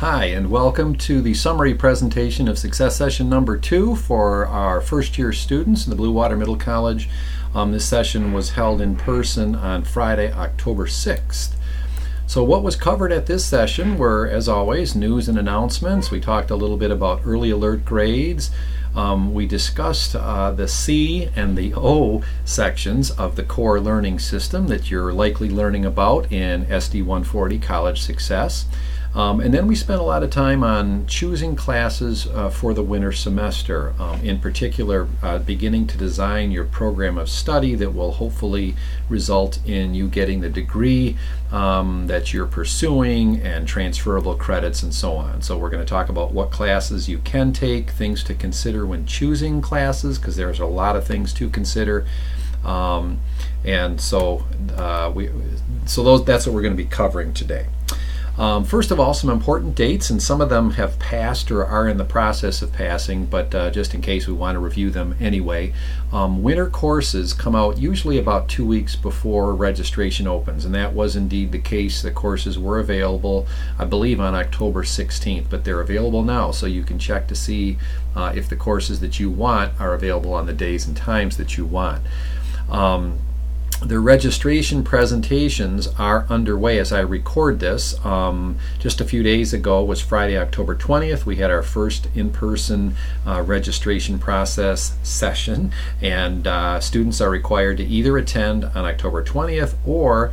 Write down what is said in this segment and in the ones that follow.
Hi, and welcome to the summary presentation of Success Session number 2 for our first year students in the Blue Water Middle College. This session was held in person on Friday, October 6th. So what was covered at this session were, as always, news and announcements. We talked a little bit about early alert grades. We discussed the C and the O sections of the core learning system that you're likely learning about in SD 140 College Success. And then we spent a lot of time on choosing classes for the winter semester, in particular beginning to design your program of study that will hopefully result in you getting the degree that you're pursuing and transferable credits and so on. So we're going to talk about what classes you can take, things to consider when choosing classes, because there's a lot of things to consider. That's what we're going to be covering today. First of all, some important dates, and some of them have passed or are in the process of passing, but just in case we want to review them anyway. Winter courses come out usually about 2 weeks before registration opens, and that was indeed the case. The courses were available, I believe, on October 16th, but they're available now, so you can check to see if the courses that you want are available on the days and times that you want. The registration presentations are underway as I record this. Just a few days ago was Friday, October 20th. We had our first in-person registration process session, and students are required to either attend on October 20th or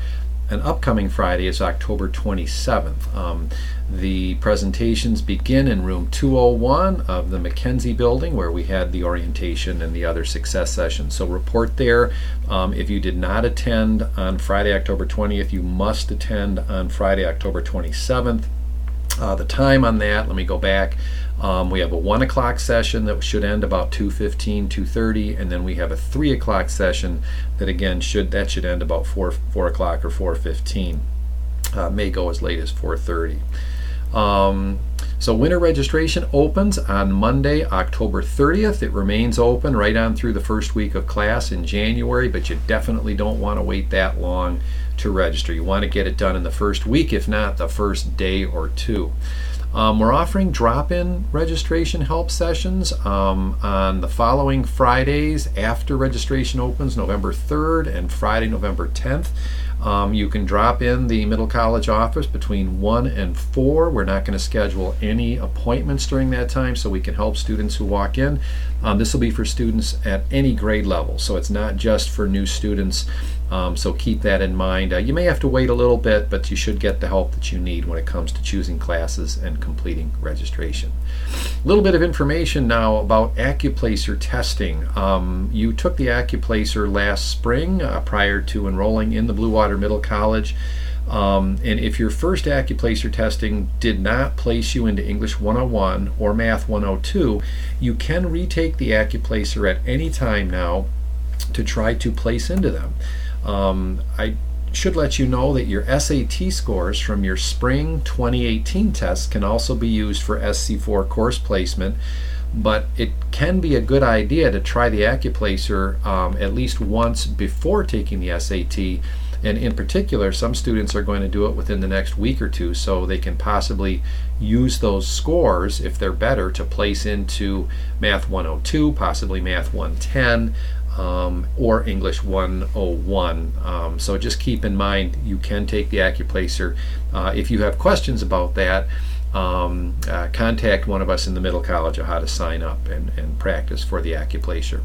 an upcoming Friday is October 27th. The presentations begin in room 201 of the Mackenzie building, where we had the orientation and the other success sessions. So report there. If you did not attend on Friday, October 20th, you must attend on Friday, October 27th. The time on that, let me go back. We have a 1 o'clock session that should end about 2:15, 2:30, and then we have a 3 o'clock session that again should end about 4 o'clock or 4:15. May go as late as 4:30. So winter registration opens on Monday, October 30th. It remains open right on through the first week of class in January, but you definitely don't want to wait that long to register. You want to get it done in the first week, if not the first day or two. We're offering drop-in registration help sessions on the following Fridays after registration opens, November 3rd and Friday, November 10th. You can drop in the Middle College office between 1 and 4. We're not going to schedule any appointments during that time, so we can help students who walk in. This will be for students at any grade level, so it's not just for new students. So keep that in mind. You may have to wait a little bit, but you should get the help that you need when it comes to choosing classes and completing registration. A little bit of information now about AccuPlacer testing. You took the AccuPlacer last spring prior to enrolling in the Blue Water Middle College. And if your first AccuPlacer testing did not place you into English 101 or Math 102, you can retake the AccuPlacer at any time now to try to place into them. I should let you know that your SAT scores from your spring 2018 tests can also be used for SC4 course placement, but it can be a good idea to try the AccuPlacer at least once before taking the SAT. And in particular, some students are going to do it within the next week or two, so they can possibly use those scores, if they're better, to place into Math 102, possibly Math 110, or English 101. So just keep in mind you can take the AccuPlacer. If you have questions about that, contact one of us in the Middle College on how to sign up and practice for the AccuPlacer.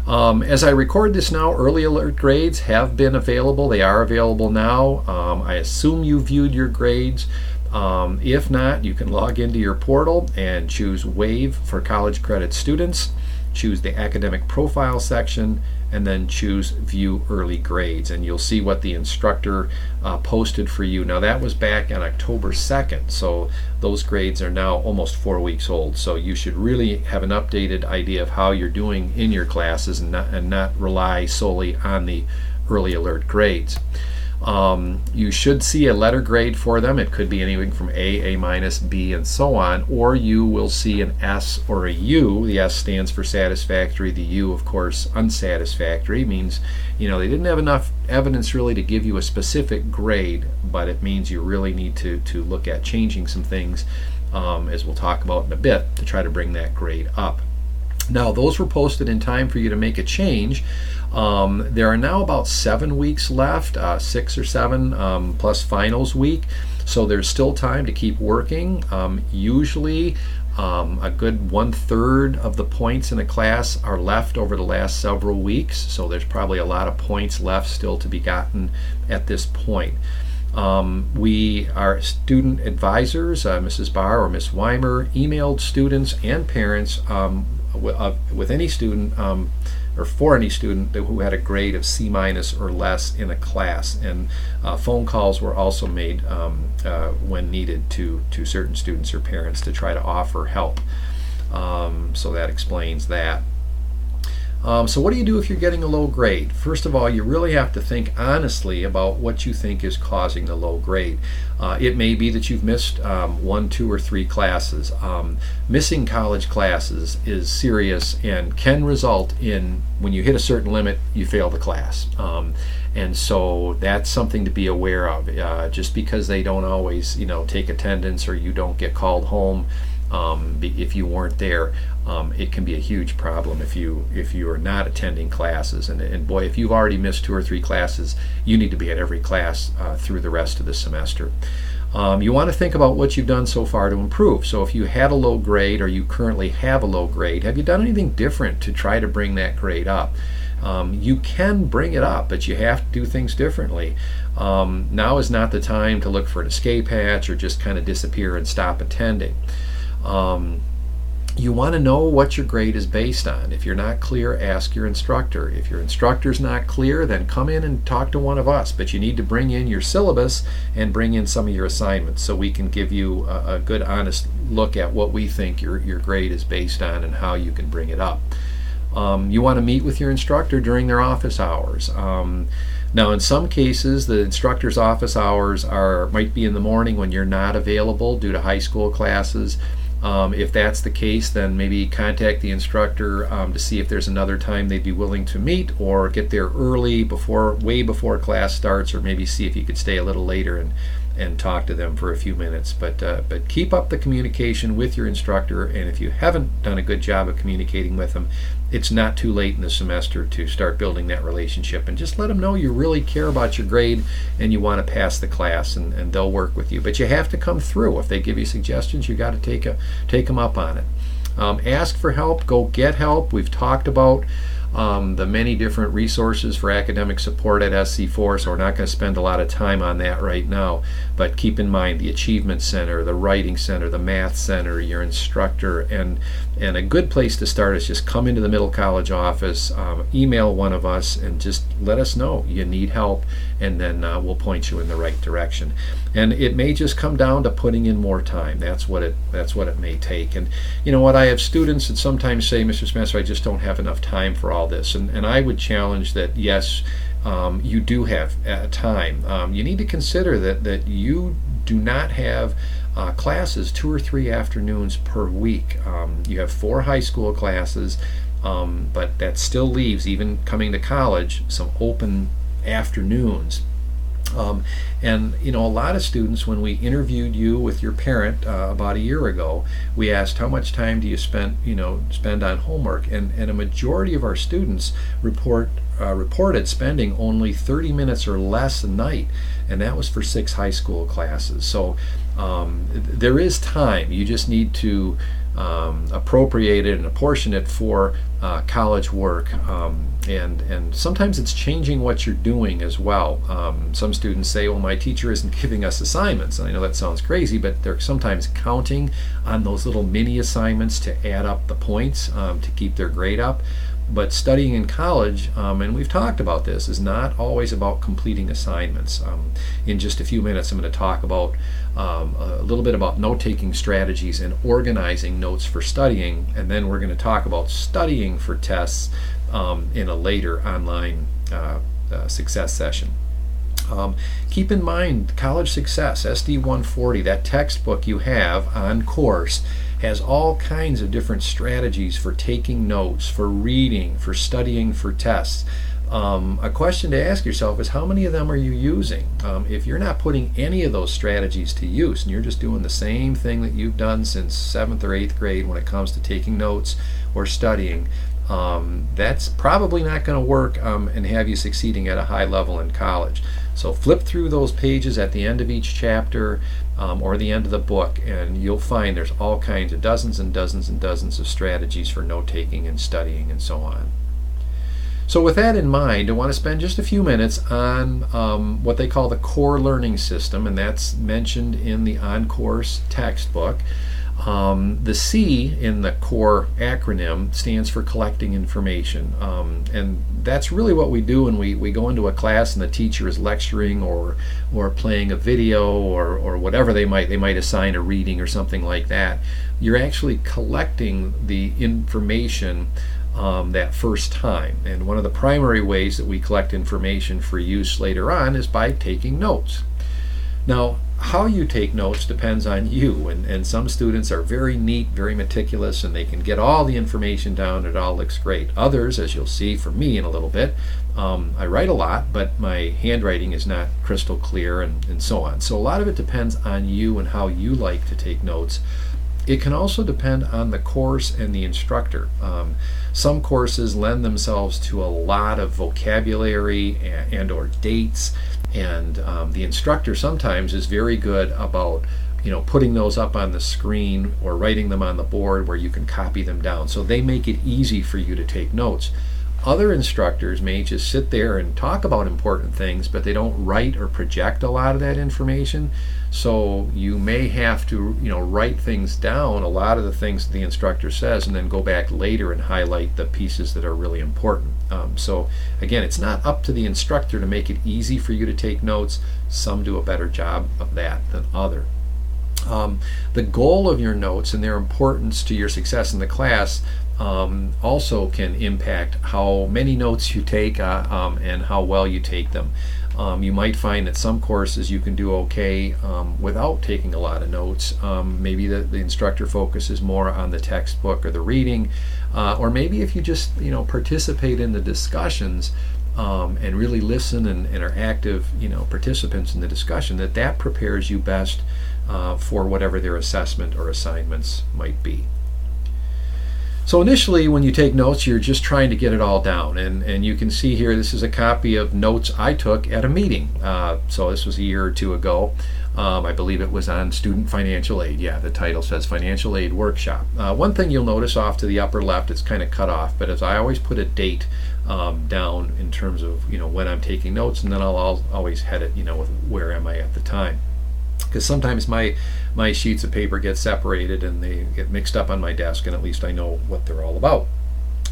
As I record this now, early alert grades have been available. They are available now. I assume you viewed your grades. If not, you can log into your portal and choose Wave for college credit students, choose the academic profile section, and then choose View Early Grades, and you'll see what the instructor posted for you. Now that was back on October 2nd, so those grades are now almost 4 weeks old, so you should really have an updated idea of how you're doing in your classes and not rely solely on the early alert grades. You should see a letter grade for them. It could be anything from A, A minus, B, and so on, or you will see an S or a U. The S stands for satisfactory. The U, of course, unsatisfactory, means they didn't have enough evidence really to give you a specific grade, but it means you really need to look at changing some things, as we'll talk about in a bit, to try to bring that grade up. Now, those were posted in time for you to make a change. There are now about 7 weeks left, 6 or 7 plus finals week, so there's still time to keep working. Usually a good 1/3 of the points in a class are left over the last several weeks, so there's probably a lot of points left still to be gotten at this point. We are student advisors. Mrs. Barr or Ms. Weimer emailed students and parents with any student or for any student who had a grade of C- or less in a class, and phone calls were also made when needed to certain students or parents to try to offer help. So that explains that. So what do you do if you're getting a low grade? First of all, you really have to think honestly about what you think is causing the low grade. It may be that you've missed 1, 2, or 3 classes. Missing college classes is serious and can result in, when you hit a certain limit, you fail the class. And so that's something to be aware of. Just because they don't always, take attendance, or you don't get called home if you weren't there, it can be a huge problem if you are not attending classes. And boy, if you've already missed 2 or 3 classes, you need to be at every class through the rest of the semester. You want to think about what you've done so far to improve. So if you had a low grade, or you currently have a low grade, have you done anything different to try to bring that grade up? You can bring it up, but you have to do things differently. Now is not the time to look for an escape hatch or just kind of disappear and stop attending. You want to know what your grade is based on. If you're not clear, ask your instructor. If your instructor's not clear, then come in and talk to one of us. But you need to bring in your syllabus and bring in some of your assignments so we can give you a good, honest look at what we think your grade is based on and how you can bring it up. You want to meet with your instructor during their office hours. Now, in some cases, the instructor's office hours might be in the morning when you're not available due to high school classes. If that's the case, then maybe contact the instructor to see if there's another time they'd be willing to meet, or get there early, way before class starts, or maybe see if you could stay a little later and talk to them for a few minutes. But keep up the communication with your instructor, and if you haven't done a good job of communicating with them, it's not too late in the semester to start building that relationship, and just let them know you really care about your grade and you want to pass the class, and they'll work with you. But you have to come through. If they give you suggestions, you got to take them up on it. Ask for help. Go get help. We've talked about the many different resources for academic support at SC4, so we're not going to spend a lot of time on that right now. But keep in mind the Achievement Center, the Writing Center, the Math Center, your instructor, and a good place to start is just come into the Middle College office, email one of us, and just let us know you need help, and then we'll point you in the right direction. And it may just come down to putting in more time. That's what it may take. And you know what, I have students that sometimes say, Mr. Spencer, I just don't have enough time for all this, and I would challenge that. Yes, you do have time. You need to consider that you do not have classes 2 or 3 afternoons per week. You have 4 high school classes, but that still leaves, even coming to college, some open afternoons. And a lot of students, when we interviewed you with your parent about a year ago, we asked how much time do you spend on homework, and a majority of our students reported spending only 30 minutes or less a night, and that was for 6 high school classes. So there is time. You just need to appropriate it and apportion it for college work, and sometimes it's changing what you're doing as well. Some students say, well, my teacher isn't giving us assignments, and I know that sounds crazy, but they're sometimes counting on those little mini assignments to add up the points to keep their grade up. But studying in college, and we've talked about this, is not always about completing assignments. In just a few minutes, I'm going to talk about a little bit about note-taking strategies and organizing notes for studying, and then we're going to talk about studying for tests in a later online success session. Keep in mind, College Success, SD 140, that textbook you have on course, has all kinds of different strategies for taking notes, for reading, for studying for tests. A question to ask yourself is, how many of them are you using? If you're not putting any of those strategies to use and you're just doing the same thing that you've done since 7th or 8th grade when it comes to taking notes or studying, that's probably not going to work and have you succeeding at a high level in college. So flip through those pages at the end of each chapter or the end of the book, and you'll find there's all kinds of dozens and dozens and dozens of strategies for note-taking and studying and so on. So with that in mind, I want to spend just a few minutes on what they call the core learning system, and that's mentioned in the on-course textbook. The C in the core acronym stands for collecting information, and that's really what we do when we go into a class and the teacher is lecturing or playing a video or whatever they might assign a reading or something like that. You're actually collecting the information that first time, and one of the primary ways that we collect information for use later on is by taking notes. Now, how you take notes depends on you, and some students are very neat, very meticulous, and they can get all the information down. It all looks great. Others, as you'll see from me in a little bit, I write a lot, but my handwriting is not crystal clear and so on. So a lot of it depends on you and how you like to take notes. It can also depend on the course and the instructor. Some courses lend themselves to a lot of vocabulary and or dates, and the instructor sometimes is very good about putting those up on the screen or writing them on the board where you can copy them down. So they make it easy for you to take notes. Other instructors may just sit there and talk about important things, but they don't write or project a lot of that information. So you may have to write things down, a lot of the things that the instructor says, and then go back later and highlight the pieces that are really important. So again, it's not up to the instructor to make it easy for you to take notes. Some do a better job of that than others. The goal of your notes and their importance to your success in the class also can impact how many notes you take and how well you take them. You might find that some courses you can do okay without taking a lot of notes. Maybe the instructor focuses more on the textbook or the reading, or maybe if you just participate in the discussions and really listen and are active participants in the discussion, that prepares you best for whatever their assessment or assignments might be. So initially when you take notes, you're just trying to get it all down, and you can see here this is a copy of notes I took at a meeting. So this was a year or two ago. I believe it was on student financial aid. Yeah, the title says Financial Aid Workshop. One thing you'll notice off to the upper left, it's kind of cut off, but as I always put a date down in terms of when I'm taking notes, and then I'll always head it with where am I at the time. Because sometimes my sheets of paper get separated and they get mixed up on my desk, and at least I know what they're all about.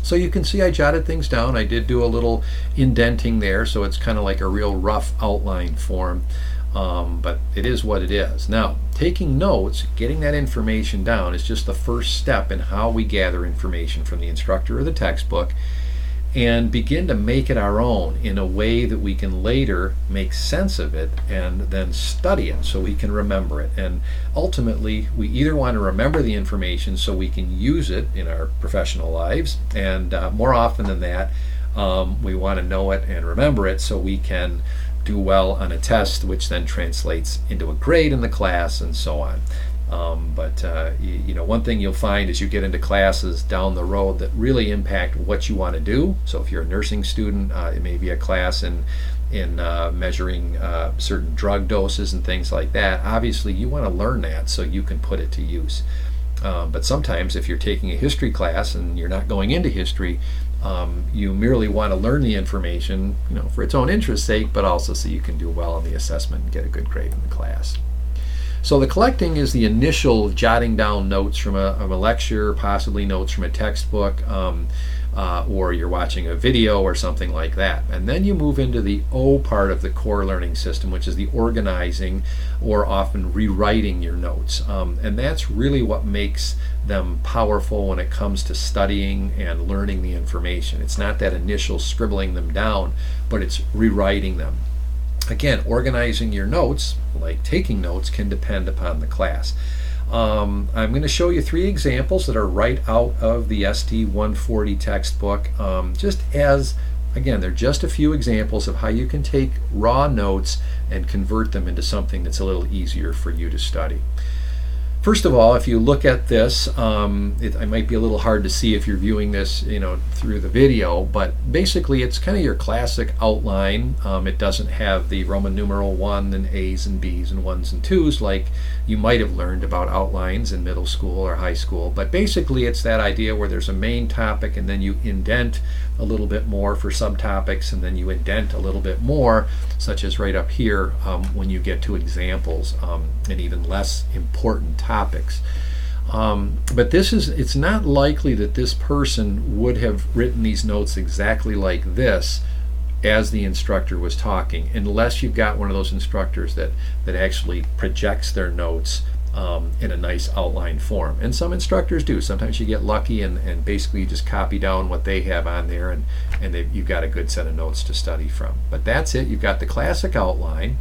So you can see I jotted things down. I did do a little indenting there, so it's kind of like a real rough outline form, but it is what it is. Now, taking notes, getting that information down, is just the first step in how we gather information from the instructor or the textbook and begin to make it our own in a way that we can later make sense of it and then study it so we can remember it. And ultimately, we either want to remember the information so we can use it in our professional lives, and more often than that, we want to know it and remember it so we can do well on a test, which then translates into a grade in the class and so on. One thing you'll find as you get into classes down the road that really impact what you want to do. So if you're a nursing student, it may be a class in measuring certain drug doses and things like that. Obviously, you want to learn that so you can put it to use. But sometimes if you're taking a history class and you're not going into history, you merely want to learn the information for its own interest's sake, but also so you can do well on the assessment and get a good grade in the class. So the collecting is the initial jotting down notes from a lecture, possibly notes from a textbook, or you're watching a video or something like that. And then you move into the O part of the core learning system, which is the organizing or often rewriting your notes. And that's really what makes them powerful when it comes to studying and learning the information. It's not that initial scribbling them down, but it's rewriting them. Again, organizing your notes, like taking notes, can depend upon the class. I'm going to show you 3 examples that are right out of the SD 140 textbook, just as, again, they're just a few examples of how you can take raw notes and convert them into something that's a little easier for you to study. First of all, if you look at this, it might be a little hard to see if you're viewing this, through the video, but basically it's kind of your classic outline. It doesn't have the Roman numeral 1 and A's and B's and 1's and 2's like you might have learned about outlines in middle school or high school, but basically it's that idea where there's a main topic and then you indent a little bit more for subtopics, and then you indent a little bit more, such as right up here when you get to examples and even less important topics. But it's not likely that this person would have written these notes exactly like this as the instructor was talking, unless you've got one of those instructors that actually projects their notes in a nice outline form. And some instructors do. Sometimes you get lucky and basically you just copy down what they have on there, and you've got a good set of notes to study from. But that's it. You've got the classic outline.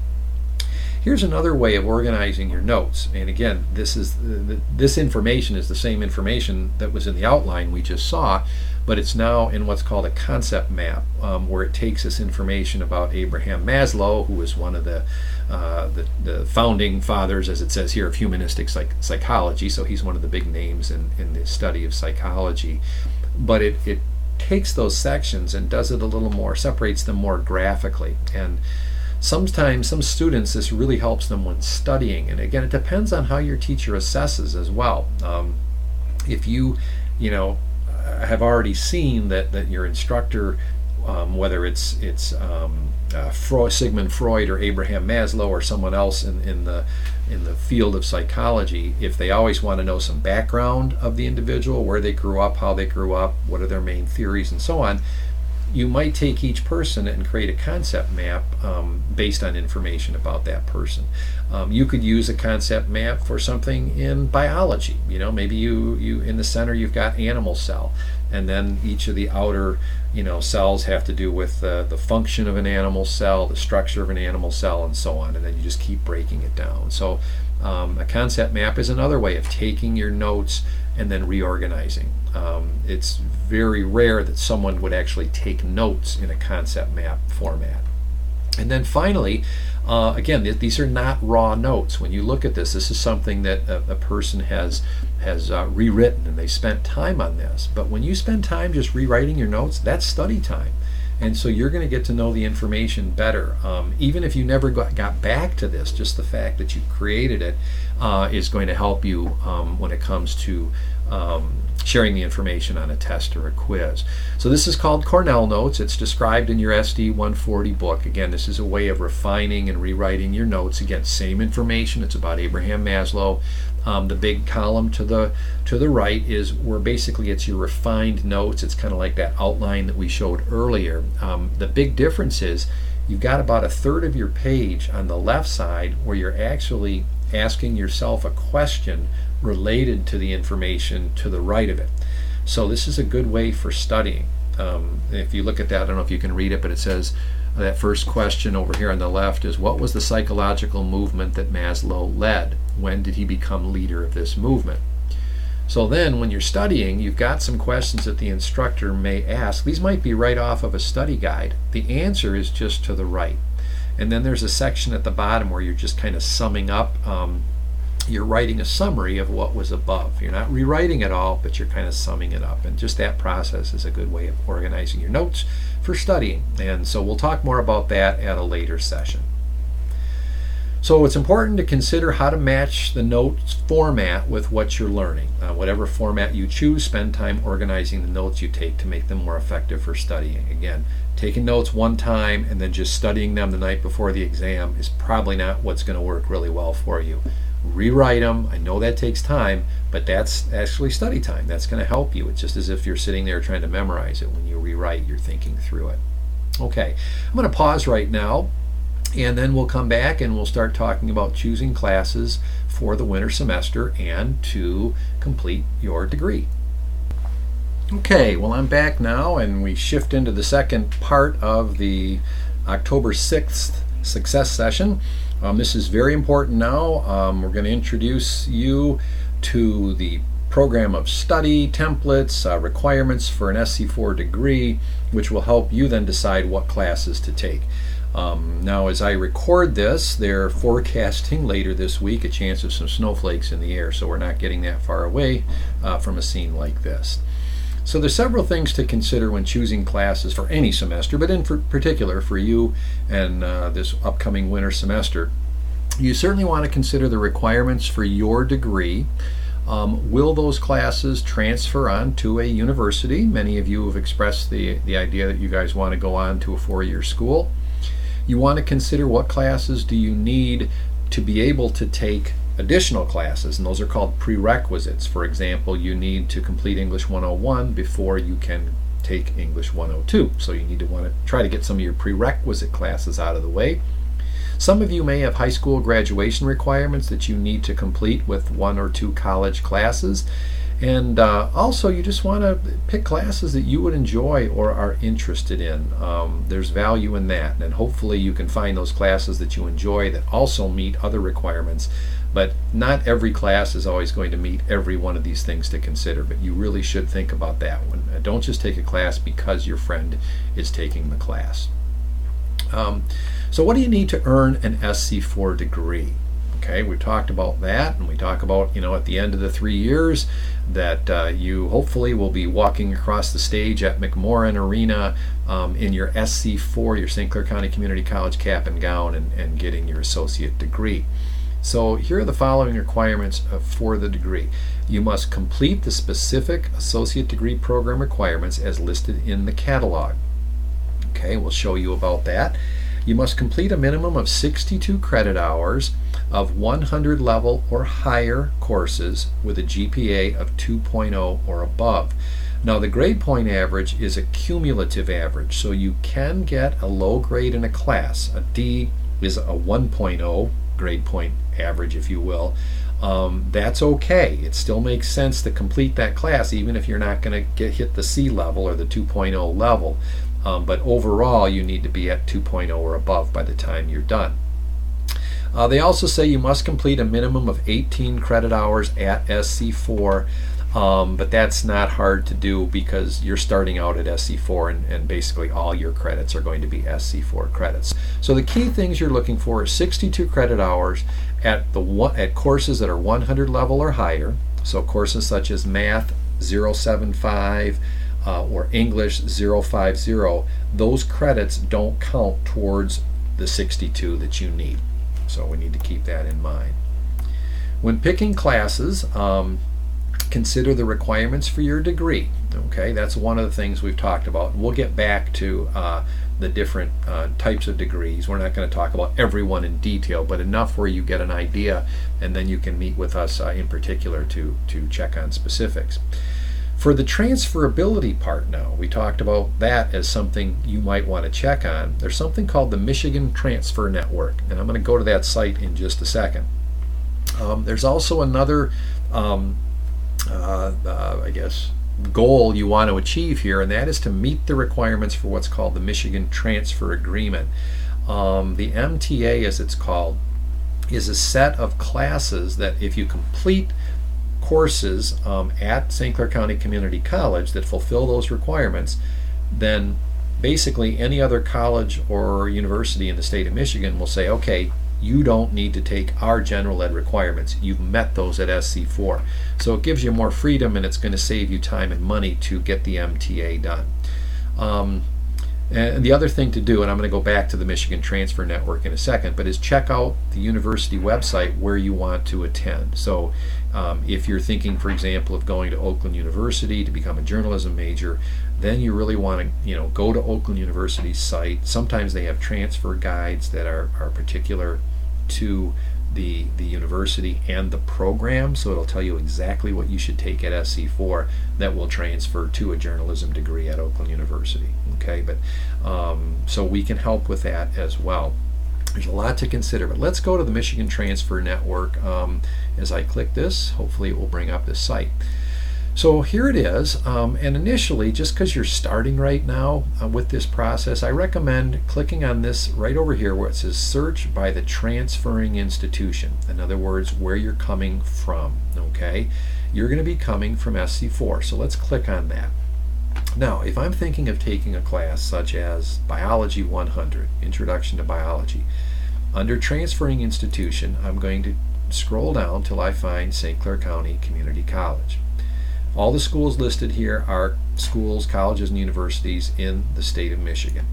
Here's another way of organizing your notes. And again, this information is the same information that was in the outline we just saw, but it's now in what's called a concept map, where it takes this information about Abraham Maslow, who was one of the founding fathers, as it says here, of humanistic psychology. So he's one of the big names in the study of psychology. But it takes those sections and does it a little more, separates them more graphically. And sometimes some students, this really helps them when studying. And again, it depends on how your teacher assesses as well. If you have already seen that your instructor, whether it's Sigmund Freud or Abraham Maslow or someone else in the field of psychology, if they always want to know some background of the individual, where they grew up, how they grew up, what are their main theories, and so on, you might take each person and create a concept map based on information about that person. You could use a concept map for something in biology. Maybe you in the center you've got animal cell, and then each of the outer cells have to do with the function of an animal cell, the structure of an animal cell, and so on, and then you just keep breaking it down. So a concept map is another way of taking your notes and then reorganizing. It's very rare that someone would actually take notes in a concept map format. And then finally, again, these are not raw notes. When you look at this is something that a person has rewritten, and they spent time on this. But when you spend time just rewriting your notes, that's study time. And so you're going to get to know the information better. Even if you never got back to this, just the fact that you created it is going to help you when it comes to sharing the information on a test or a quiz. So this is called Cornell Notes. It's described in your SD 140 book. Again, this is a way of refining and rewriting your notes. Again, same information. It's about Abraham Maslow. The big column to the right is where basically it's your refined notes. It's kind of like that outline that we showed earlier. The big difference is you've got about a third of your page on the left side where you're actually asking yourself a question related to the information to the right of it. So this is a good way for studying. If you look at that, I don't know if you can read it, but it says that first question over here on the left is, what was the psychological movement that Maslow led? When did he become leader of this movement? So then when you're studying, you've got some questions that the instructor may ask. These might be right off of a study guide. The answer is just to the right. And then there's a section at the bottom where you're just kind of summing up. You're writing a summary of what was above. You're not rewriting it all, but you're kind of summing it up. And just that process is a good way of organizing your notes for studying. And so we'll talk more about that at a later session. So it's important to consider how to match the notes format with what you're learning. Whatever format you choose, spend time organizing the notes you take to make them more effective for studying. Again, taking notes one time and then just studying them the night before the exam is probably not what's going to work really well for you. Rewrite them. I know that takes time, but that's actually study time. That's going to help you. It's just as if you're sitting there trying to memorize it. When you rewrite, you're thinking through it. Okay, I'm going to pause right now, and then we'll come back and we'll start talking about choosing classes for the winter semester and to complete your degree. Okay, well, I'm back now, and we shift into the second part of the October 6th success session. This is very important now. We're going to introduce you to the program of study, templates, requirements for an SC4 degree, which will help you then decide what classes to take. Now, as I record this, they're forecasting later this week a chance of some snowflakes in the air, so we're not getting that far away from a scene like this. So there's several things to consider when choosing classes for any semester, but in particular for you and this upcoming winter semester. You certainly want to consider the requirements for your degree. Will those classes transfer on to a university? Many of you have expressed the idea that you guys want to go on to a four-year school. You want to consider what classes do you need to be able to take additional classes, and those are called prerequisites. For example, you need to complete English 101 before you can take English 102. So you need to want to try to get some of your prerequisite classes out of the way. Some of you may have high school graduation requirements that you need to complete with one or two college classes. And also, you just want to pick classes that you would enjoy or are interested in. There's value in that, and hopefully you can find those classes that you enjoy that also meet other requirements. But not every class is always going to meet every one of these things to consider, but you really should think about that one. Don't just take a class because your friend is taking the class. So what do you need to earn an SC4 degree? Okay, we talked about that, and we talk about, at the end of the 3 years that you hopefully will be walking across the stage at McMorran Arena in your SC4, your St. Clair County Community College cap and gown, and getting your associate degree. So here are the following requirements for the degree. You must complete the specific associate degree program requirements as listed in the catalog. Okay, we'll show you about that. You must complete a minimum of 62 credit hours of 100 level or higher courses with a GPA of 2.0 or above. Now, the grade point average is a cumulative average, so you can get a low grade in a class. A D is a 1.0 grade point average, if you will. That's okay. It still makes sense to complete that class even if you're not going to hit the C level or the 2.0 level. But overall, you need to be at 2.0 or above by the time you're done. They also say you must complete a minimum of 18 credit hours at SC4, but that's not hard to do because you're starting out at SC4 and basically all your credits are going to be SC4 credits. So the key things you're looking for is 62 credit hours at courses that are 100 level or higher, so courses such as Math 075, or English 050, those credits don't count towards the 62 that you need. So we need to keep that in mind. When picking classes, consider the requirements for your degree. Okay, that's one of the things we've talked about. We'll get back to the different types of degrees. We're not going to talk about every one in detail, but enough where you get an idea, and then you can meet with us in particular to check on specifics. For the transferability part now, we talked about that as something you might want to check on. There's something called the Michigan Transfer Network, and I'm going to go to that site in just a second. There's also another, goal you want to achieve here, and that is to meet the requirements for what's called the Michigan Transfer Agreement. The MTA, as it's called, is a set of classes that if you complete courses at St. Clair County Community College that fulfill those requirements, then basically any other college or university in the state of Michigan will say, okay, you don't need to take our general ed requirements. You've met those at SC4. So it gives you more freedom, and it's going to save you time and money to get the MTA done. And the other thing to do, and I'm going to go back to the Michigan Transfer Network in a second, but is check out the university website where you want to attend. So if you're thinking, for example, of going to Oakland University to become a journalism major, then you really want to go to Oakland University's site. Sometimes they have transfer guides that are particular to the university and the program, so it'll tell you exactly what you should take at SC4 that will transfer to a journalism degree at Oakland University. Okay, but so we can help with that as well. There's a lot to consider, but let's go to the Michigan Transfer Network. As I click this, hopefully it will bring up this site. So here it is, and initially, just because you're starting right now with this process, I recommend clicking on this right over here where it says search by the transferring institution. In other words, where you're coming from, okay? You're going to be coming from SC4, so let's click on that. Now, if I'm thinking of taking a class such as Biology 100, Introduction to Biology, under Transferring Institution, I'm going to scroll down till I find St. Clair County Community College. All the schools listed here are schools, colleges, and universities in the state of Michigan.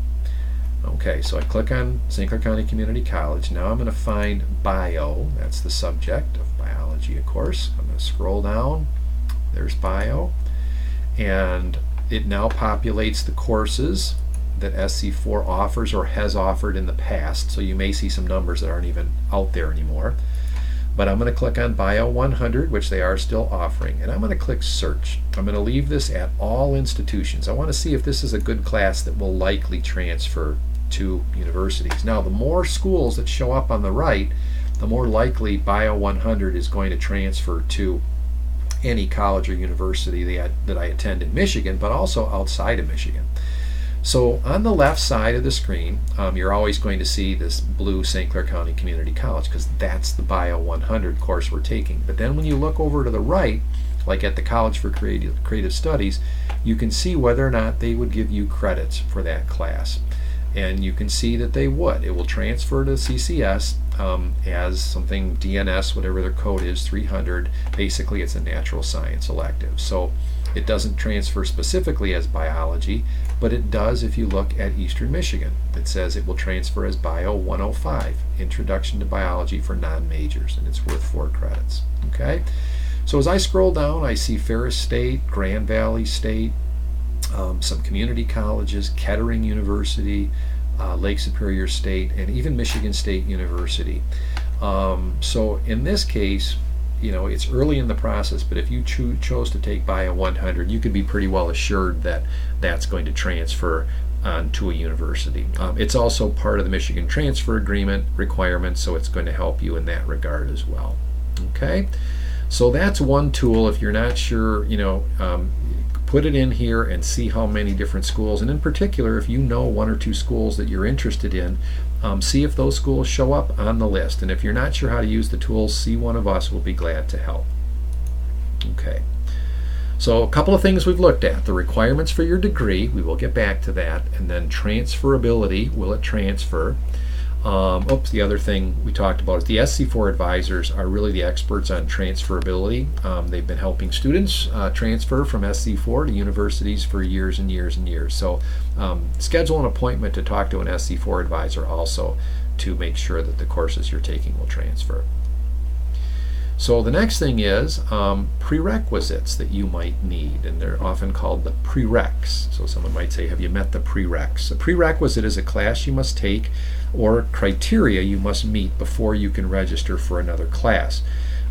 Okay, so I click on St. Clair County Community College. Now I'm going to find Bio. That's the subject of biology, of course. I'm going to scroll down. There's Bio. And it now populates the courses that SC4 offers or has offered in the past. So you may see some numbers that aren't even out there anymore. But I'm going to click on Bio 100, which they are still offering, and I'm going to click Search. I'm going to leave this at all institutions. I want to see if this is a good class that will likely transfer to universities. Now, the more schools that show up on the right, the more likely Bio 100 is going to transfer to any college or university that I attend in Michigan, but also outside of Michigan. So on the left side of the screen, you're always going to see this blue St. Clair County Community College because that's the Bio 100 course we're taking. But then when you look over to the right, like at the College for Creative Studies, you can see whether or not they would give you credits for that class. And you can see that they would. It will transfer to CCS as something DNS, whatever their code is, 300. Basically, it's a natural science elective. So it doesn't transfer specifically as biology, but it does if you look at Eastern Michigan. It says it will transfer as Bio 105, Introduction to Biology for non-majors, and it's worth 4 credits. Okay? So as I scroll down, I see Ferris State, Grand Valley State, some community colleges, Kettering University, Lake Superior State, and even Michigan State University. So in this case, you know, it's early in the process, but if you chose to take Bio 100, you could be pretty well assured that that's going to transfer to a university. It's also part of the Michigan Transfer Agreement requirements, so it's going to help you in that regard as well. Okay, so that's one tool. If you're not sure, you know, put it in here and see how many different schools, and in particular, if you know 1 or 2 schools that you're interested in, see if those schools show up on the list. And if you're not sure how to use the tools, see one of us. We'll be glad to help. Okay. So a couple of things we've looked at. The requirements for your degree, we will get back to that. And then transferability, will it transfer? The other thing we talked about is the SC4 advisors are really the experts on transferability. They've been helping students transfer from SC4 to universities for years and years and years. So schedule an appointment to talk to an SC4 advisor also to make sure that the courses you're taking will transfer. So the next thing is prerequisites that you might need, and they're often called the prereqs. So someone might say, have you met the prereqs? A prerequisite is a class you must take or criteria you must meet before you can register for another class.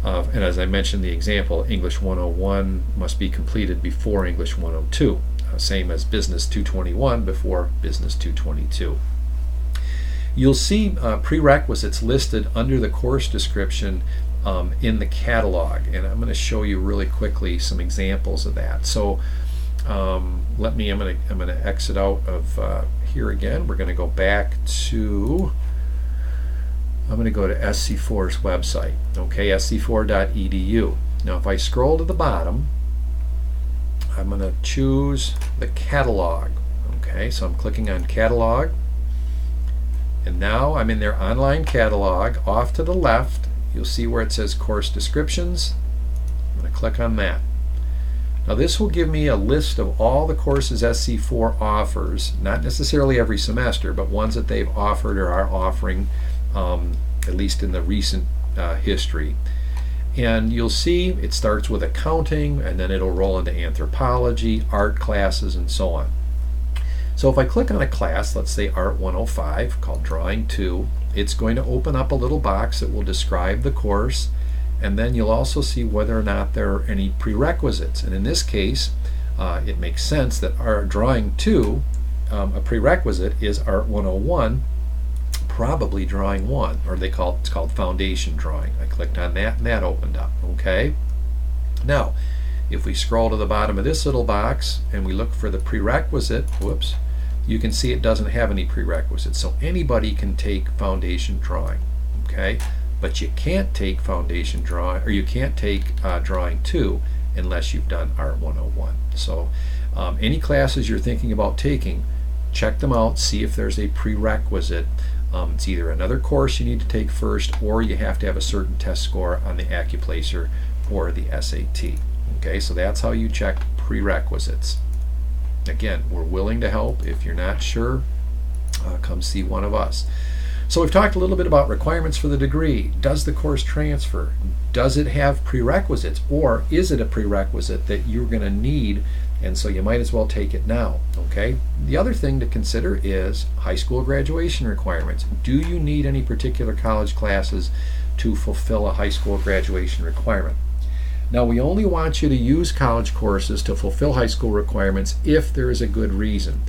And as I mentioned the example, English 101 must be completed before English 102, same as Business 221 before Business 222. You'll see prerequisites listed under the course description in the catalog, and I'm going to show you really quickly some examples of that. So I'm going to exit out of here again. We're going to go back to, I'm going to go to SC4's website, okay, sc4.edu. Now if I scroll to the bottom, I'm going to choose the catalog. Okay, so I'm clicking on catalog, and now I'm in their online catalog. Off to the left, you'll see where it says course descriptions. I'm going to click on that. Now this will give me a list of all the courses SC4 offers, not necessarily every semester, but ones that they've offered or are offering, at least in the recent history. And you'll see it starts with accounting, and then it'll roll into anthropology, art classes, and so on. So if I click on a class, let's say Art 105, called Drawing 2, it's going to open up a little box that will describe the course, and then you'll also see whether or not there are any prerequisites. And in this case, it makes sense that our Drawing 2, a prerequisite is Art 101, probably Drawing 1, or it's called Foundation Drawing. I clicked on that and that opened up. Okay. Now, If we scroll to the bottom of this little box and we look for the prerequisite, whoops, you can see it doesn't have any prerequisites. So anybody can take foundation drawing, okay? But you can't take foundation drawing, or you can't take drawing 2 unless you've done Art 101. So any classes you're thinking about taking, check them out, see if there's a prerequisite. It's either another course you need to take first, or you have to have a certain test score on the Accuplacer or the SAT. Okay, so that's how you check prerequisites. Again, we're willing to help. If you're not sure, come see one of us. So we've talked a little bit about requirements for the degree. Does the course transfer? Does it have prerequisites, or is it a prerequisite that you're going to need, and so you might as well take it now? Okay. The other thing to consider is high school graduation requirements. Do you need any particular college classes to fulfill a high school graduation requirement? Now, we only want you to use college courses to fulfill high school requirements if there is a good reason.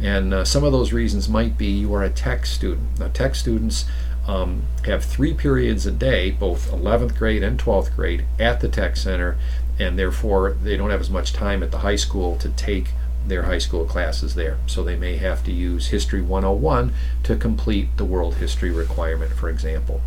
And some of those reasons might be you are a tech student. Now, tech students have 3 periods a day, both 11th grade and 12th grade, at the tech center, and therefore they don't have as much time at the high school to take their high school classes there. So they may have to use History 101 to complete the World History requirement, for example.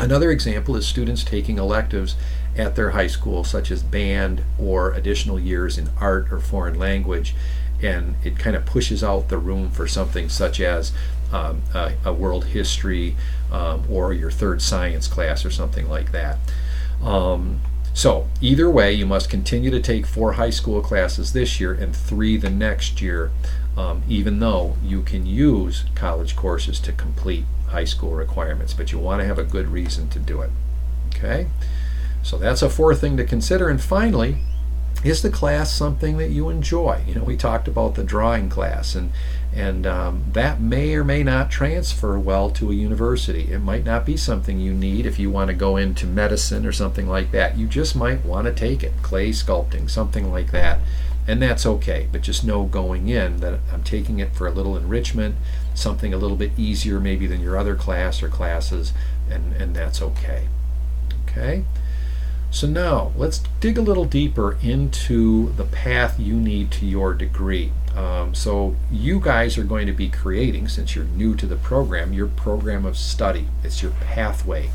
Another example is students taking electives at their high school, such as band or additional years in art or foreign language, and it kind of pushes out the room for something such as a world history or your third science class or something like that. So either way, you must continue to take 4 high school classes this year and 3 the next year, even though you can use college courses to complete high school requirements, but you want to have a good reason to do it. Okay, so that's a 4th thing to consider. And finally, is the class something that you enjoy? You know, we talked about the drawing class, and that may or may not transfer well to a university. It might not be something you need if you want to go into medicine or something like that. You just might want to take it, clay sculpting, something like that, and that's okay. But just know going in that I'm taking it for a little enrichment, something a little bit easier maybe than your other class or classes, and that's okay. Okay? So now let's dig a little deeper into the path you need to your degree. So you guys are going to be creating, since you're new to the program, your program of study. It's your pathway.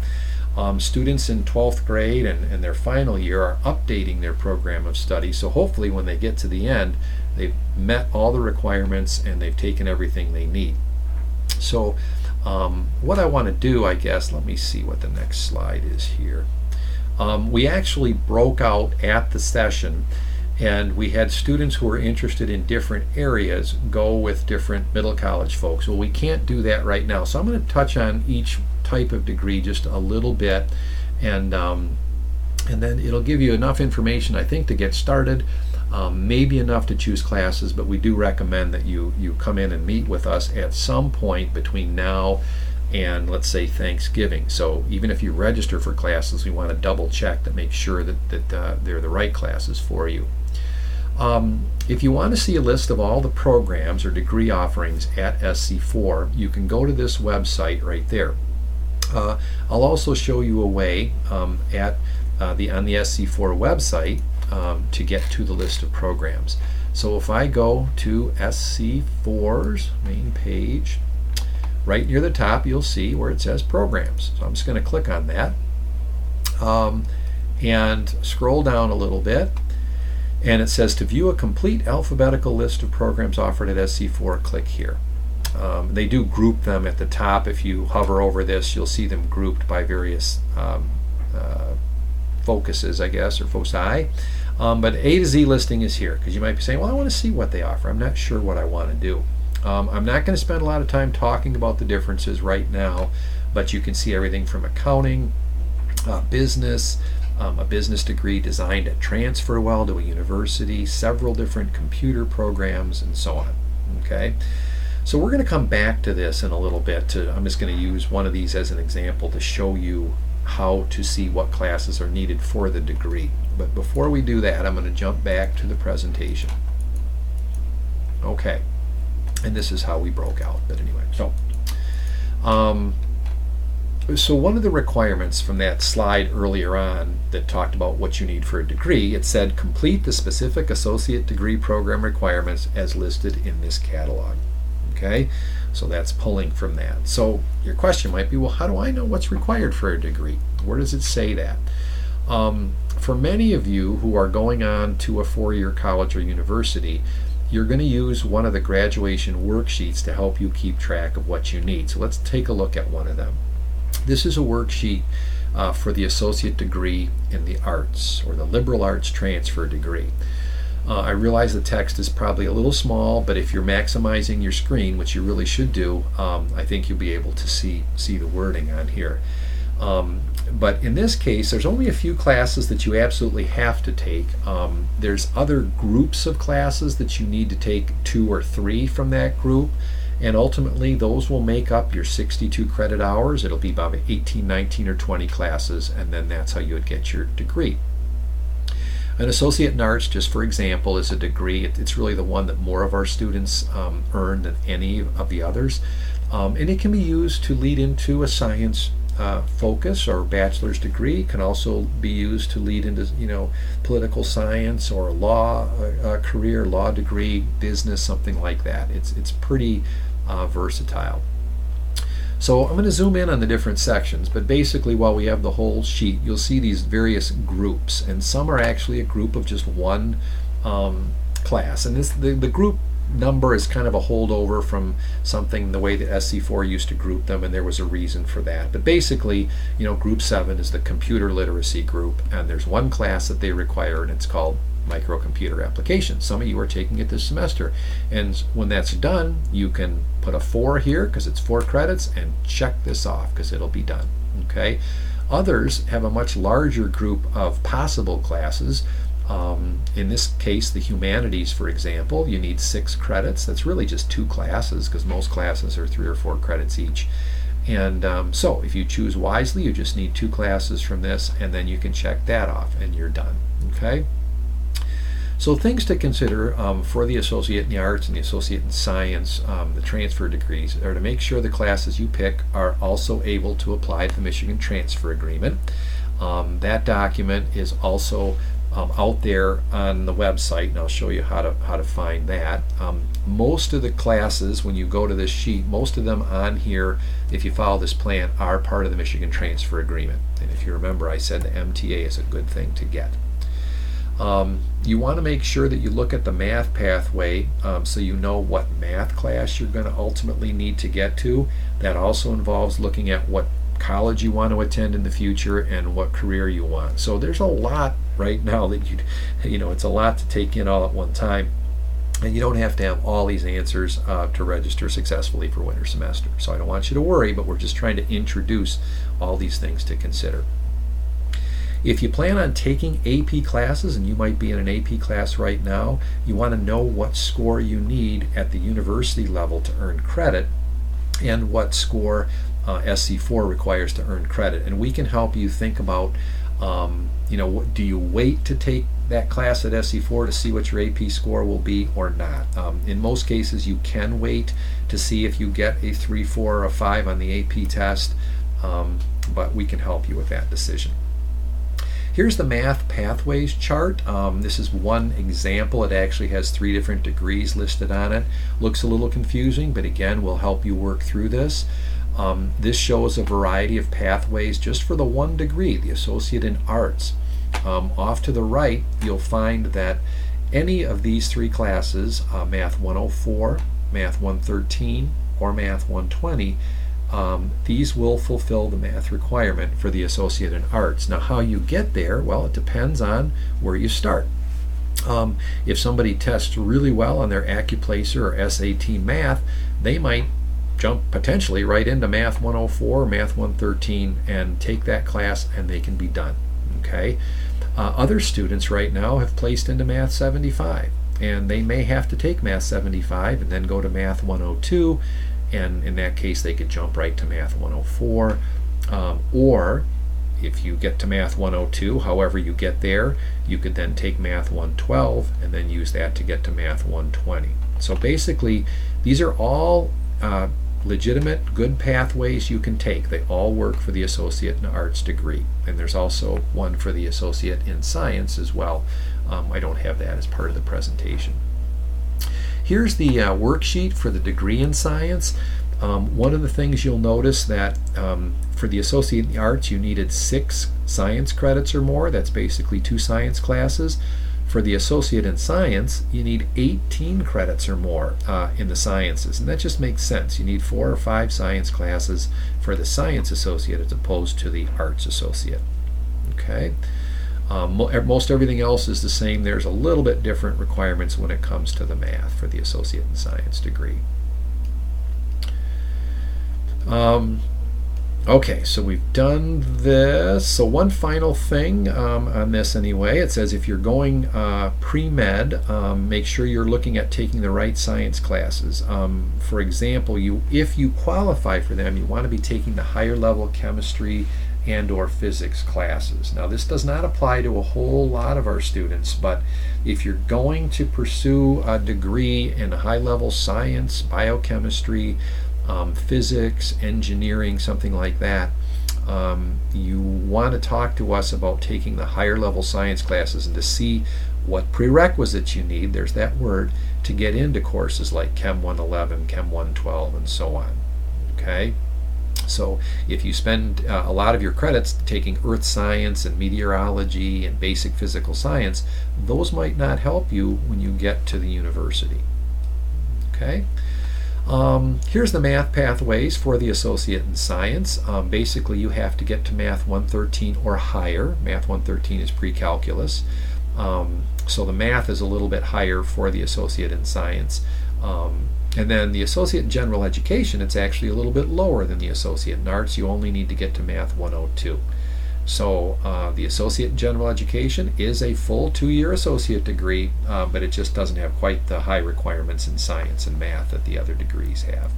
Students in 12th grade and their final year are updating their program of study, so hopefully when they get to the end, they've met all the requirements and they've taken everything they need. So what I want to do, I guess, let me see what the next slide is here. We actually broke out at the session, and we had students who were interested in different areas go with different middle college folks. Well, we can't do that right now, so I'm going to touch on each type of degree just a little bit, and then it'll give you enough information, I think, to get started. Maybe enough to choose classes, but we do recommend that you come in and meet with us at some point between now and, let's say, Thanksgiving. So even if you register for classes, we want to double check to make sure that they're the right classes for you. If you want to see a list of all the programs or degree offerings at SC4, you can go to this website right there. I'll also show you a way on the SC4 website to get to the list of programs. So if I go to SC4's main page, right near the top you'll see where it says programs. So I'm just going to click on that and scroll down a little bit, and it says to view a complete alphabetical list of programs offered at SC4, click here. They do group them at the top. If you hover over this, you'll see them grouped by various focuses, I guess, or foci. But A to Z listing is here, because you might be saying, well, I want to see what they offer. I'm not sure what I want to do. I'm not going to spend a lot of time talking about the differences right now, but you can see everything from accounting, business, a business degree designed to transfer well to a university, several different computer programs, and so on. Okay, so we're going to come back to this in a little bit. I'm just going to use one of these as an example to show you how to see what classes are needed for the degree. But before we do that, I'm going to jump back to the presentation. Okay, and this is how we broke out. But anyway, so So one of the requirements from that slide earlier on that talked about what you need for a degree, it said complete the specific associate degree program requirements as listed in this catalog. Okay, so that's pulling from that. So your question might be, well, how do I know what's required for a degree? Where does it say that? For many of you who are going on to a four-year college or university, you're going to use one of the graduation worksheets to help you keep track of what you need. So let's take a look at one of them. This is a worksheet for the associate degree in the arts, or the liberal arts transfer degree. I realize the text is probably a little small, but if you're maximizing your screen, which you really should do, I think you'll be able to see the wording on here. But in this case, there's only a few classes that you absolutely have to take. There's other groups of classes that you need to take 2 or 3 from that group, and ultimately those will make up your 62 credit hours. It'll be about 18, 19, or 20 classes, and then that's how you would get your degree. An associate in arts, just for example, is a degree. It's really the one that more of our students earn than any of the others, and it can be used to lead into a science focus or bachelor's degree. It can also be used to lead into political science or a law career, law degree, business, something like that. It's pretty versatile. So I'm going to zoom in on the different sections, but basically while we have the whole sheet, you'll see these various groups, and some are actually a group of just one class, and the group number is kind of a holdover from something the way that SC4 used to group them, and there was a reason for that. But basically, group 7 is the computer literacy group, and there's one class that they require, and it's called microcomputer applications. Some of you are taking it this semester, and when that's done, you can put a 4 here because it's 4 credits and check this off because it'll be done. Okay. Others have a much larger group of possible classes. In this case, the humanities, for example, you need 6 credits. That's really just 2 classes because most classes are 3 or 4 credits each. And so if you choose wisely, you just need 2 classes from this, and then you can check that off and you're done. Okay. So things to consider for the associate in the arts and the associate in science, the transfer degrees, are to make sure the classes you pick are also able to apply to the Michigan Transfer Agreement. That document is also out there on the website, and I'll show you how to find that. Most of the classes, when you go to this sheet, most of them on here, if you follow this plan, are part of the Michigan Transfer Agreement. And if you remember, I said the MTA is a good thing to get. You want to make sure that you look at the math pathway so you know what math class you're going to ultimately need to get to. That also involves looking at what college you want to attend in the future and what career you want. So there's a lot right now that it's a lot to take in all at one time, and you don't have to have all these answers to register successfully for winter semester. So I don't want you to worry, but we're just trying to introduce all these things to consider. If you plan on taking AP classes, and you might be in an AP class right now, you want to know what score you need at the university level to earn credit and what score SC4 requires to earn credit. And we can help you think about, do you wait to take that class at SC4 to see what your AP score will be or not? In most cases, you can wait to see if you get a 3, 4, or a 5 on the AP test, but we can help you with that decision. Here's the math pathways chart. This is one example. It actually has 3 different degrees listed on it. Looks a little confusing, but again, we'll help you work through this. This shows a variety of pathways just for the one degree, the Associate in Arts. Off to the right, you'll find that any of these 3 classes, Math 104, Math 113, or Math 120, these will fulfill the math requirement for the Associate in Arts. Now, how you get there, well, it depends on where you start. If somebody tests really well on their AccuPlacer or SAT math, they might jump potentially right into Math 104 or Math 113 and take that class, and they can be done. Okay. Other students right now have placed into Math 75, and they may have to take Math 75 and then go to Math 102, and in that case they could jump right to Math 104, or if you get to Math 102, however you get there, you could then take Math 112 and then use that to get to Math 120. So basically, these are all legitimate, good pathways you can take. They all work for the Associate in Arts degree. And there's also one for the Associate in Science as well. I don't have that as part of the presentation. Here's the worksheet for the degree in Science. One of the things you'll notice that for the Associate in the Arts, you needed 6 science credits or more. That's basically 2 science classes. For the Associate in Science, you need 18 credits or more in the sciences, and that just makes sense. You need 4 or 5 science classes for the Science Associate as opposed to the Arts Associate. Okay. Most everything else is the same. There's a little bit different requirements when it comes to the math for the Associate in Science degree. Okay, so we've done this. So one final thing on this anyway. It says if you're going pre-med, make sure you're looking at taking the right science classes. For example, if you qualify for them, you want to be taking the higher level chemistry and or physics classes. Now this does not apply to a whole lot of our students, but if you're going to pursue a degree in high level science, biochemistry, physics, engineering, something like that, you want to talk to us about taking the higher level science classes and to see what prerequisites you need, there's that word, to get into courses like Chem 111, Chem 112, and so on. Okay? So if you spend a lot of your credits taking earth science and meteorology and basic physical science, those might not help you when you get to the university. Okay? Here's the math pathways for the Associate in Science. Basically, you have to get to Math 113 or higher. Math 113 is pre-calculus. So the math is a little bit higher for the Associate in Science. And then the Associate in General Education, it's actually a little bit lower than the Associate in Arts. You only need to get to Math 102. So the Associate in General Education is a full 2-year associate degree, but it just doesn't have quite the high requirements in science and math that the other degrees have.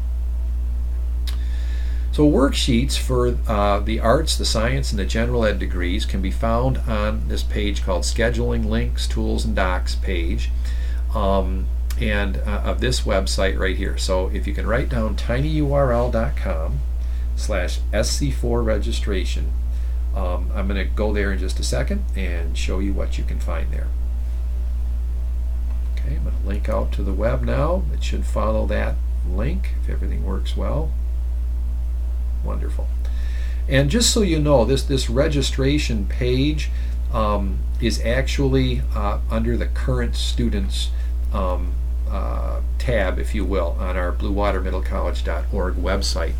So worksheets for the arts, the science, and the general ed degrees can be found on this page called Scheduling Links, Tools, and Docs page, and of this website right here. So if you can write down tinyurl.com/SC4 registration, I'm going to go there in just a second and show you what you can find there. Okay, I'm going to link out to the web now. It should follow that link if everything works well. Wonderful. And just so you know, this registration page is actually under the current students tab, if you will, on our bluewatermiddlecollege.org website.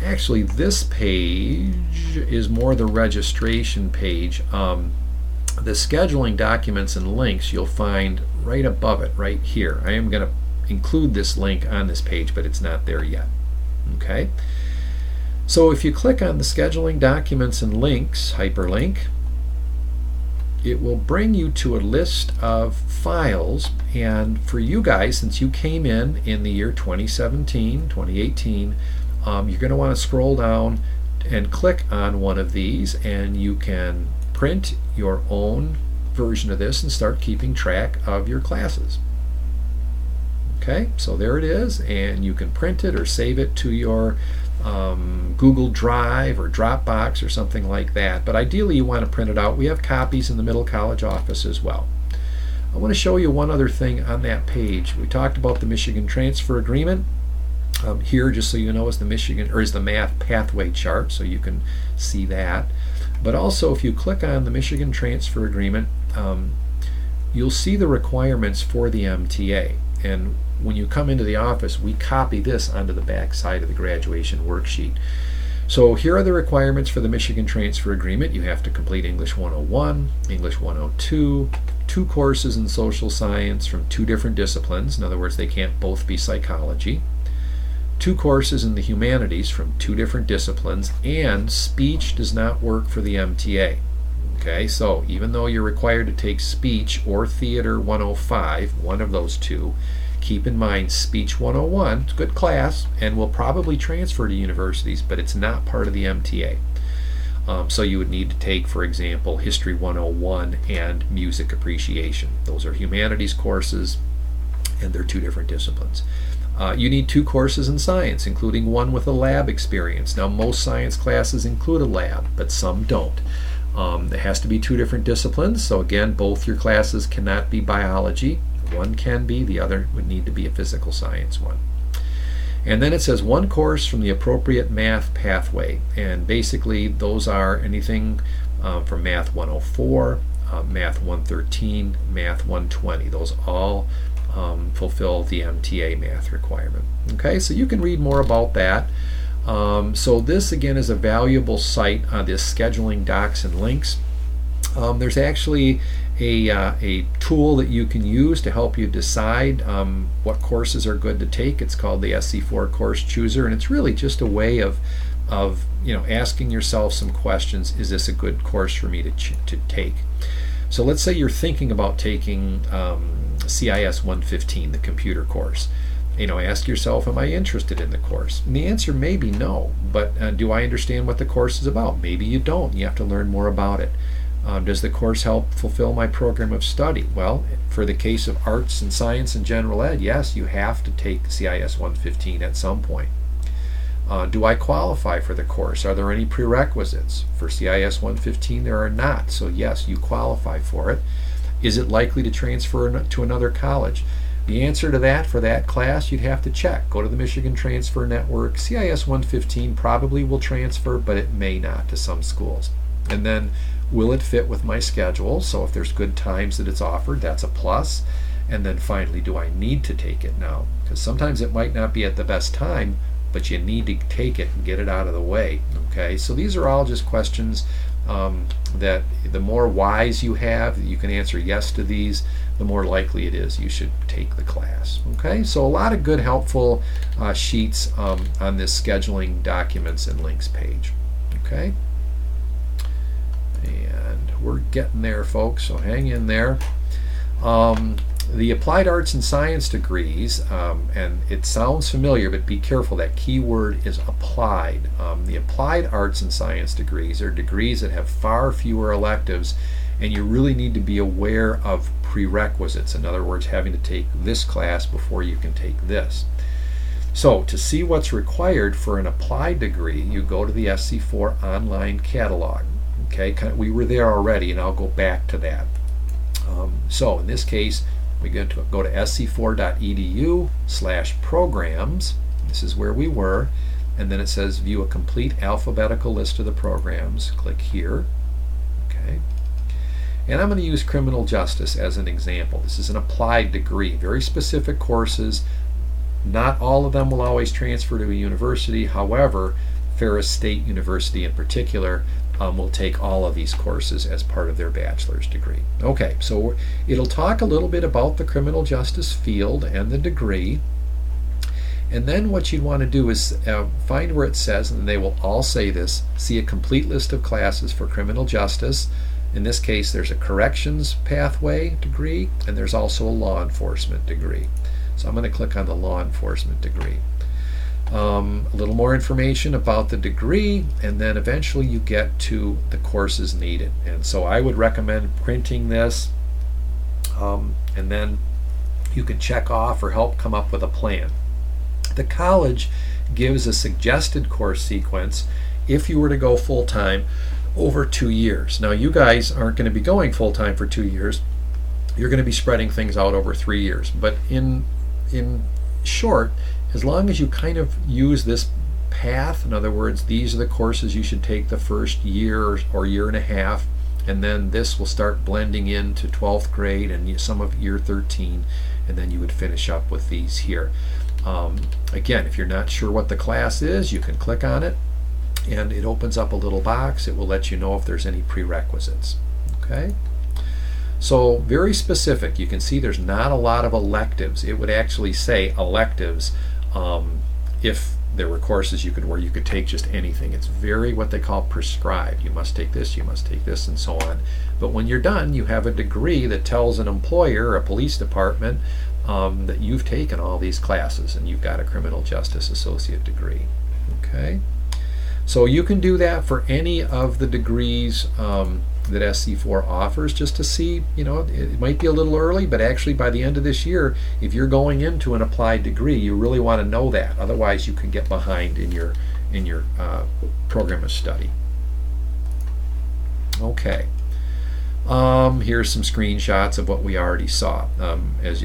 Actually, this page is more the registration page. The scheduling documents and links you'll find right above it, right here. I am going to include this link on this page, but it's not there yet. Okay? So if you click on the scheduling documents and links hyperlink, it will bring you to a list of files, and for you guys, since you came in the year 2017, 2018, you're going to want to scroll down and click on one of these, and you can print your own version of this and start keeping track of your classes. Okay, so there it is, and you can print it or save it to your Google Drive or Dropbox or something like that, but ideally you want to print it out. We have copies in the Middle College office as well. I want to show you one other thing on that page. We talked about the Michigan Transfer Agreement. Here, just so you know, is the math pathway chart, so you can see that. But also, if you click on the Michigan Transfer Agreement, you'll see the requirements for the MTA. And when you come into the office, we copy this onto the back side of the graduation worksheet. So here are the requirements for the Michigan Transfer Agreement. You have to complete English 101, English 102, 2 courses in social science from 2 different disciplines. In other words, they can't both be psychology. 2 courses in the humanities from 2 different disciplines, and speech does not work for the MTA. Okay, so even though you're required to take speech or theater 105, one of those 2, keep in mind speech 101, it's a good class and will probably transfer to universities, but it's not part of the MTA. So you would need to take, for example, history 101 and music appreciation. Those are humanities courses and they're 2 different disciplines. You need 2 courses in science, including one with a lab experience. Now, most science classes include a lab, but some don't. It has to be 2 different disciplines. So again, both your classes cannot be biology. One can be, the other would need to be a physical science one. And then it says 1 course from the appropriate math pathway. And basically those are anything from Math 104, Math 113, Math 120. Those all fulfill the MTA math requirement. Okay, so you can read more about that. So this again is a valuable site on this scheduling docs and links. There's actually a tool that you can use to help you decide what courses are good to take. It's called the SC4 Course Chooser, and it's really just a way of asking yourself some questions. Is this a good course for me to take? So let's say you're thinking about taking CIS 115, the computer course. Ask yourself, am I interested in the course? And the answer may be no, but do I understand what the course is about? Maybe you don't. You have to learn more about it. Does the course help fulfill my program of study? Well, for the case of arts and science and general ed, yes, you have to take CIS 115 at some point. Do I qualify for the course? Are there any prerequisites? For CIS 115, there are not. So yes, you qualify for it. Is it likely to transfer to another college? The answer to that, for that class, you'd have to check. Go to the Michigan Transfer Network. CIS 115 probably will transfer, but it may not to some schools. And then, will it fit with my schedule? So if there's good times that it's offered, that's a plus. And then finally, do I need to take it now? Because sometimes it might not be at the best time, but you need to take it and get it out of the way. Okay, so these are all just questions that the more whys you have, you can answer yes to these, the more likely it is you should take the class. Okay, so a lot of good helpful sheets on this scheduling documents and links page. Okay, and we're getting there, folks, so hang in there. The applied arts and science degrees, and it sounds familiar, but be careful, that key word is applied. The applied arts and science degrees are degrees that have far fewer electives, and you really need to be aware of prerequisites. In other words, having to take this class before you can take this. So to see what's required for an applied degree, you go to the SC4 online catalog. Okay, we were there already, and I'll go back to that. So in this case, we go to sc4.edu/programs. This is where we were, and then it says view a complete alphabetical list of the programs. Click here. Okay, and I'm going to use criminal justice as an example. This is an applied degree, very specific courses. Not all of them will always transfer to a university. However, Ferris State University in particular will take all of these courses as part of their bachelor's degree. Okay, so it'll talk a little bit about the criminal justice field and the degree, and then what you'd want to do is find where it says, and they will all say this, see a complete list of classes for criminal justice. In this case, there's a corrections pathway degree, and there's also a law enforcement degree. So I'm going to click on the law enforcement degree. A little more information about the degree, and then eventually you get to the courses needed. And so I would recommend printing this, and then you can check off or help come up with a plan. The college gives a suggested course sequence if you were to go full-time over 2 years. Now you guys aren't going to be going full-time for 2 years. You're going to be spreading things out over 3 years. But in short, as long as you kind of use this path, in other words, these are the courses you should take the first year or year and a half, and then this will start blending into 12th grade and some of year 13, and then you would finish up with these here. Again, if you're not sure what the class is, you can click on it, and it opens up a little box. It will let you know if there's any prerequisites. Okay? So very specific. You can see there's not a lot of electives. It would actually say electives if there were courses where you could take just anything. It's very what they call prescribed. You must take this, you must take this, and so on. But when you're done, you have a degree that tells an employer or a police department that you've taken all these classes and you've got a criminal justice associate degree. Okay? So you can do that for any of the degrees that SC4 offers, just to see, it might be a little early, but actually by the end of this year, if you're going into an applied degree, you really want to know that. Otherwise, you can get behind in your program of study. Okay. Here's some screenshots of what we already saw. As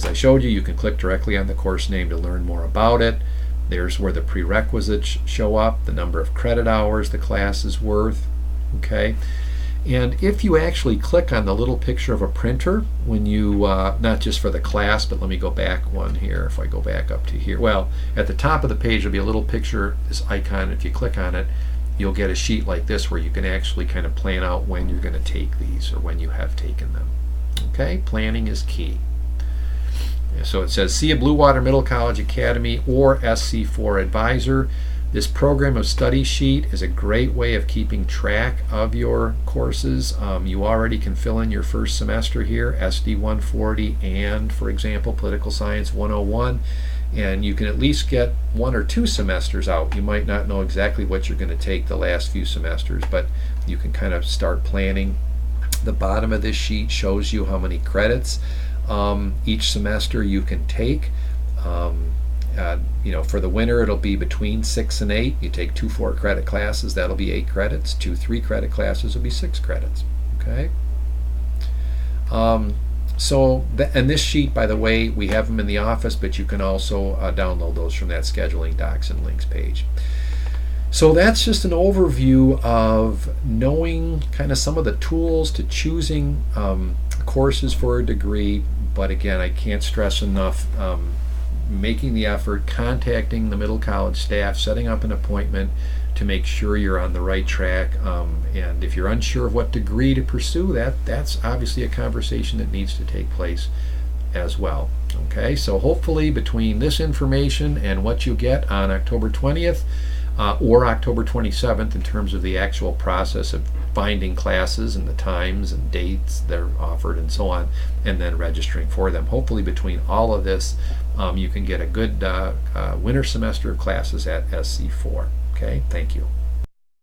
I showed you, you can click directly on the course name to learn more about it. There's where the prerequisites show up, the number of credit hours the class is worth. Okay. And if you actually click on the little picture of a printer, when you, not just for the class, but let me go back one here. If I go back up to here, well, at the top of the page there'll be a little picture, this icon. If you click on it, you'll get a sheet like this where you can actually kind of plan out when you're going to take these or when you have taken them. Okay, planning is key. So it says, see a Blue Water Middle College Academy or SC4 advisor. This program of study sheet is a great way of keeping track of your courses. You already can fill in your first semester here, SD 140 and, for example, Political Science 101. And you can at least get 1 or 2 semesters out. You might not know exactly what you're going to take the last few semesters, but you can kind of start planning. The bottom of this sheet shows you how many credits each semester you can take. For the winter, it'll be between 6 and 8. You take 2 4-credit classes, that'll be 8 credits. 2 3-credit classes will be 6 credits. Okay. And this sheet, by the way, we have them in the office, but you can also download those from that scheduling docs and links page. So that's just an overview of knowing kind of some of the tools to choosing courses for a degree. But again, I can't stress enough making the effort, contacting the middle college staff, setting up an appointment to make sure you're on the right track. And if you're unsure of what degree to pursue, that's obviously a conversation that needs to take place as well. Okay, so hopefully between this information and what you get on October 20th or October 27th in terms of the actual process of finding classes and the times and dates they're offered and so on, and then registering for them. Hopefully between all of this, you can get a good winter semester of classes at SC4. Okay, thank you.